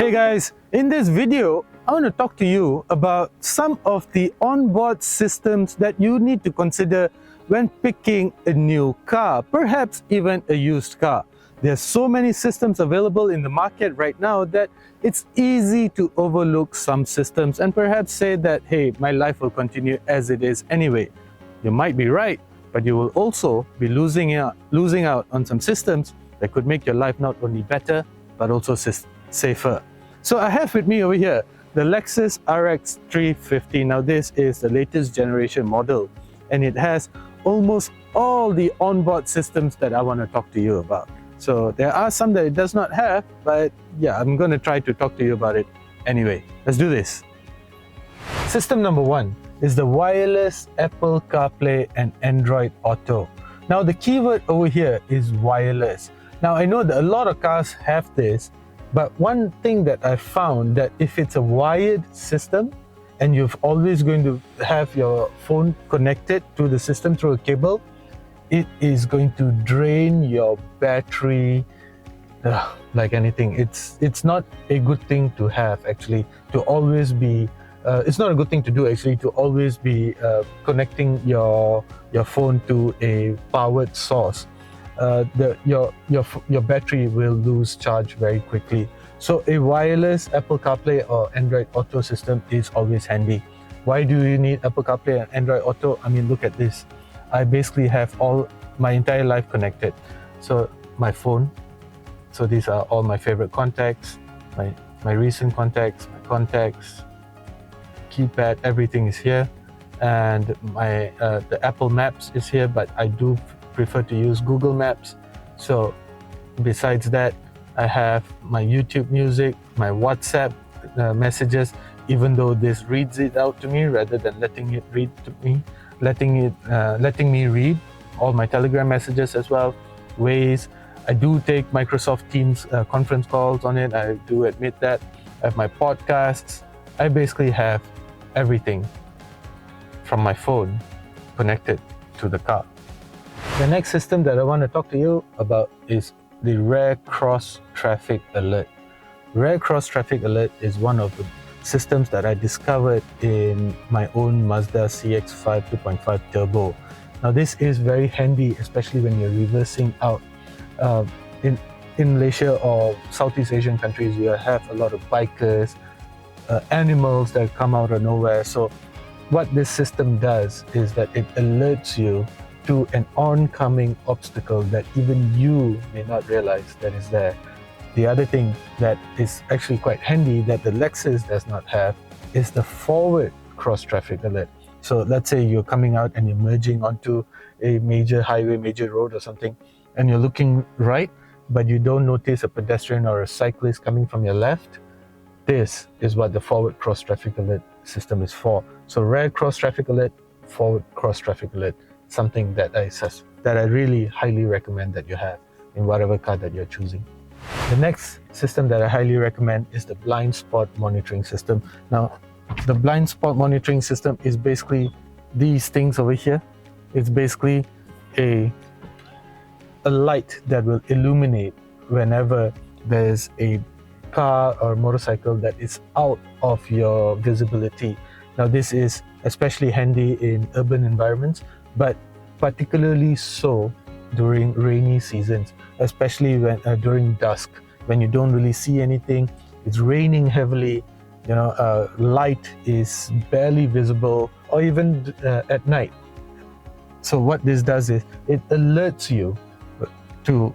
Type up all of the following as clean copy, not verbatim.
Hey guys, in this video, I want to talk to you about some of the onboard systems that you need to consider when picking a new car, perhaps even a used car. There's so many systems available in the market right now that it's easy to overlook some systems and perhaps say that, hey, my life will continue as it is anyway. You might be right, but you will also be losing out on some systems that could make your life not only better, but also safer. So I have with me over here the Lexus RX 350. Now this is the latest generation model and it has almost all the onboard systems that I want to talk to you about. So there are some that it does not have, but yeah, I'm going to try to talk to you about it anyway. Let's do this. System number one is the wireless Apple CarPlay and Android Auto. Now the keyword over here is wireless. Now I know that a lot of cars have this, but one thing that I found that if it's a wired system and you're always going to have your phone connected to the system through a cable, it is going to drain your battery like anything. It's not a good thing to have actually, to always be it's not a good thing to do actually, to always be connecting your phone to a powered source. Your battery will lose charge very quickly. So a wireless Apple CarPlay or Android Auto system is always handy. Why do you need Apple CarPlay and Android Auto? I mean, look at this. I basically have my entire life connected. So my phone, so these are all my favorite contacts, my recent contacts, my contacts, keypad, everything is here. And the Apple Maps is here, but I do prefer to use Google Maps. So besides that, I have my YouTube music, my WhatsApp messages, even though this reads it out to me rather than letting it read to me, letting me read all my Telegram messages as well. Waze, I do take Microsoft Teams conference calls on it, I do admit that. I have my podcasts. I basically have everything from my phone connected to the car. The next system that I want to talk to you about is the Rear Cross Traffic Alert. Rear Cross Traffic Alert is one of the systems that I discovered in my own Mazda CX-5 2.5 Turbo. Now this is very handy, especially when you're reversing out. In Malaysia or Southeast Asian countries, you have a lot of bikers, animals that come out of nowhere. So what this system does is that it alerts you to an oncoming obstacle that even you may not realize that is there. The other thing that is actually quite handy that the Lexus does not have is the forward cross traffic alert. So let's say you're coming out and you're merging onto a major highway, major road or something, and you're looking right, but you don't notice a pedestrian or a cyclist coming from your left. This is what the forward cross traffic alert system is for. So rear cross traffic alert, forward cross traffic alert, something that I really highly recommend that you have in whatever car that you're choosing. The next system that I highly recommend is the blind spot monitoring system. Now, the blind spot monitoring system is basically these things over here. It's basically a light that will illuminate whenever there's a car or motorcycle that is out of your visibility. Now this is especially handy in urban environments, but particularly so during rainy seasons, especially when during dusk, when you don't really see anything, it's raining heavily, light is barely visible, or even at night. So what this does is it alerts you to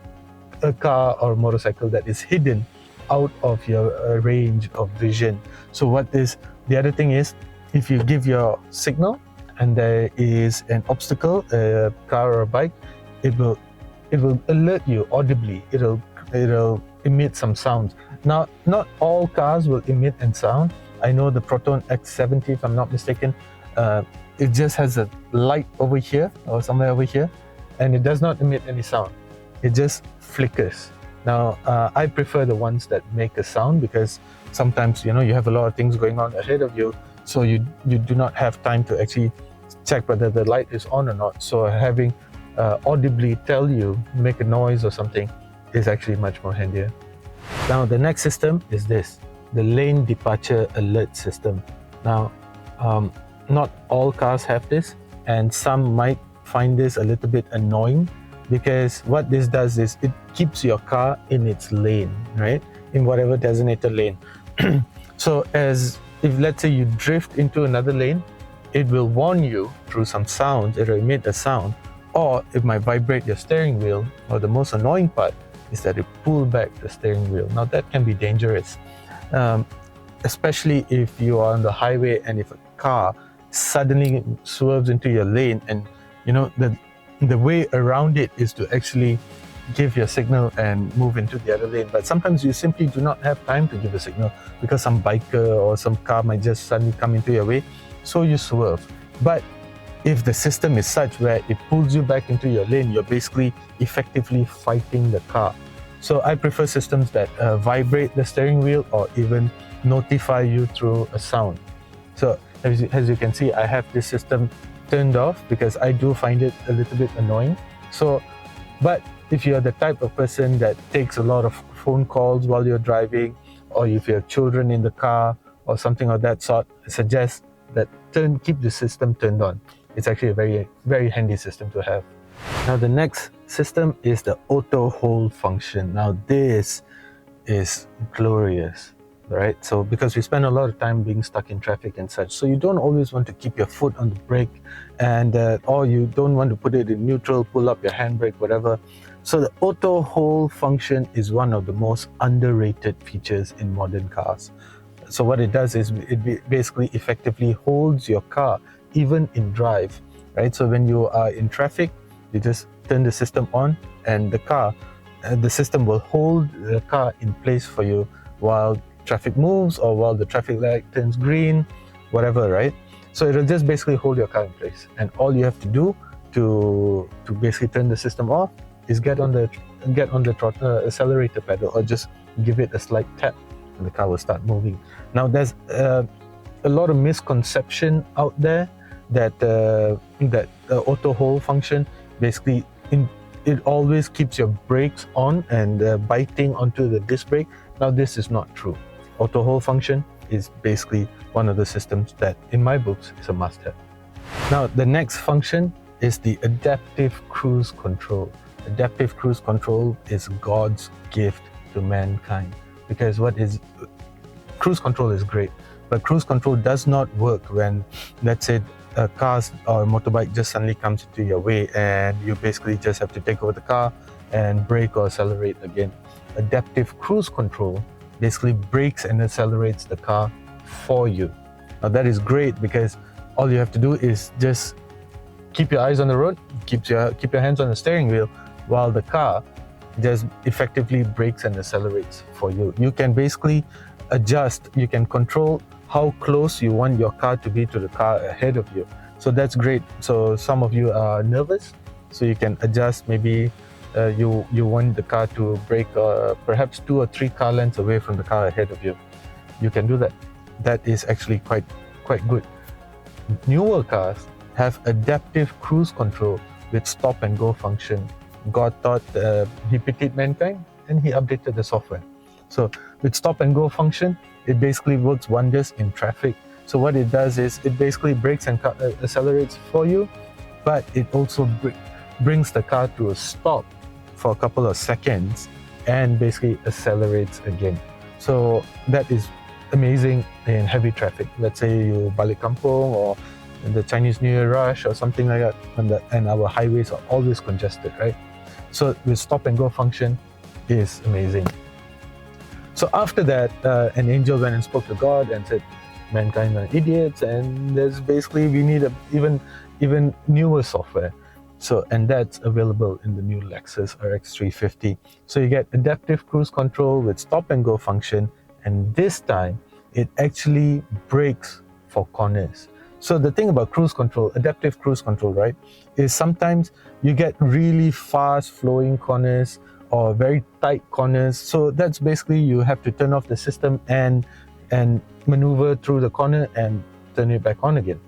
a car or motorcycle that is hidden out of your range of vision. So the other thing is, if you give your signal and there is an obstacle, a car or a bike, it will alert you audibly. It'll emit some sounds. Now, not all cars will emit and sound. I know the Proton X70, if I'm not mistaken, it just has a light over here or somewhere over here, and it does not emit any sound. It just flickers. Now, I prefer the ones that make a sound because sometimes, you have a lot of things going on ahead of you, so you do not have time to actually check whether the light is on or not. So having audibly tell you, make a noise or something, is actually much more handier. Now, the next system is this, the lane departure alert system. Now, not all cars have this, and some might find this a little bit annoying, because what this does is it keeps your car in its lane, right? In whatever designated lane. So as if, let's say, you drift into another lane, it will warn you through some sound, it will emit a sound, or it might vibrate your steering wheel, or the most annoying part is that it pull back the steering wheel. Now that can be dangerous, especially if you are on the highway and if a car suddenly swerves into your lane, and you know the way around it is to actually give your signal and move into the other lane. But sometimes you simply do not have time to give a signal because some biker or some car might just suddenly come into your way, so you swerve. But if the system is such where it pulls you back into your lane, you're basically effectively fighting the car. So I prefer systems that vibrate the steering wheel or even notify you through a sound. So as you can see, I have this system turned off because I do find it a little bit annoying. So, but if you're the type of person that takes a lot of phone calls while you're driving, or if you have children in the car or something of that sort, I suggest that keep the system turned on. It's actually a very, very handy system to have. Now the next system is the auto hold function. Now this is glorious, right? So because we spend a lot of time being stuck in traffic and such, so you don't always want to keep your foot on the brake, and or you don't want to put it in neutral, pull up your handbrake, whatever. So the auto hold function is one of the most underrated features in modern cars. So what it does is it basically effectively holds your car even in drive, right? So when you are in traffic, you just turn the system on, and the system will hold the car in place for you while traffic moves or while the traffic light turns green, whatever, right? So it'll just basically hold your car in place, and all you have to do to basically turn the system off is get on the accelerator pedal, or just give it a slight tap, and the car will start moving. Now there's a lot of misconception out there that the auto hold function basically it always keeps your brakes on and biting onto the disc brake. Now this is not true. Auto hold function is basically one of the systems that in my books is a must-have. Now the next function is the adaptive cruise control. Adaptive cruise control is God's gift to mankind, because cruise control is great, but cruise control does not work when, let's say, a car or a motorbike just suddenly comes into your way and you basically just have to take over the car and brake or accelerate again. Adaptive cruise control basically brakes and accelerates the car for you. Now that is great because all you have to do is just keep your eyes on the road, keep your hands on the steering wheel, while the car just effectively brakes and accelerates for you. You can basically adjust, you can control how close you want your car to be to the car ahead of you. So that's great. So some of you are nervous, so you can adjust. Maybe you want the car to brake perhaps 2 or 3 car lengths away from the car ahead of you. You can do that. That is actually quite good. Newer cars have adaptive cruise control with stop and go function. God thought he pitied mankind and he updated the software. So with stop and go function, it basically works wonders in traffic. So what it does is it basically brakes and accelerates for you, but it also brings the car to a stop for a couple of seconds and basically accelerates again. So that is amazing in heavy traffic. Let's say you balik kampung or the Chinese New Year rush or something like that, and our highways are always congested, right? So with stop and go function is amazing. So after that, an angel went and spoke to God and said, mankind are idiots, and there's basically we need even newer software. So, and that's available in the new Lexus RX 350. So you get adaptive cruise control with stop and go function, and this time it actually brakes for corners. So the thing about cruise control, adaptive cruise control, right, is sometimes you get really fast flowing corners or very tight corners. So that's basically you have to turn off the system and maneuver through the corner and turn it back on again.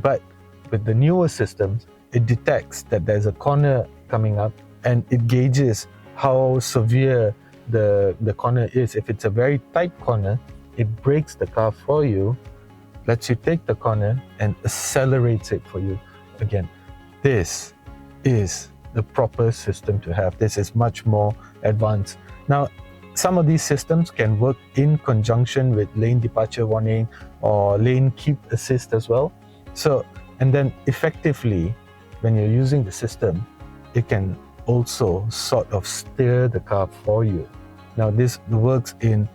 But with the newer systems, it detects that there's a corner coming up and it gauges how severe the corner is. If it's a very tight corner, it brakes the car for you, lets you take the corner, and accelerates it for you. Again, this is the proper system to have. This is much more advanced. Now, some of these systems can work in conjunction with lane departure warning or lane keep assist as well. So, and then effectively, when you're using the system, it can also sort of steer the car for you. Now, this works in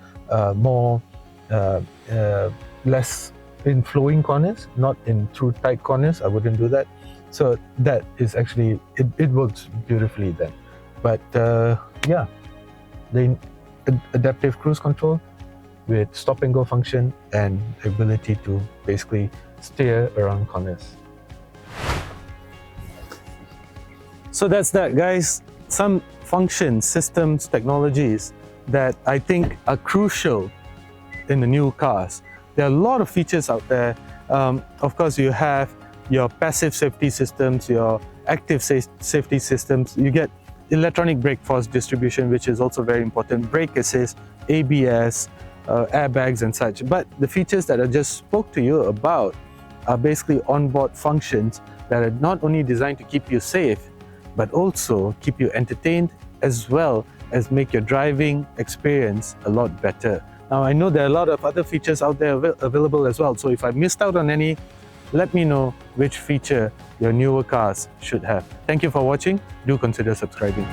less in flowing corners, not in through tight corners. I wouldn't do that. So that is actually, it works beautifully then. But yeah, the adaptive cruise control with stop and go function and ability to basically steer around corners. So that's that, guys. Some functions, systems, technologies that I think are crucial in the new cars. There are a lot of features out there. Of course, you have your passive safety systems, your active safety systems. You get electronic brake force distribution, which is also very important, brake assist, ABS, airbags and such. But the features that I just spoke to you about are basically onboard functions that are not only designed to keep you safe, but also keep you entertained, as well as make your driving experience a lot better. Now, I know there are a lot of other features out there available as well, so if I missed out on any, let me know which feature your newer cars should have. Thank you for watching. Do consider subscribing.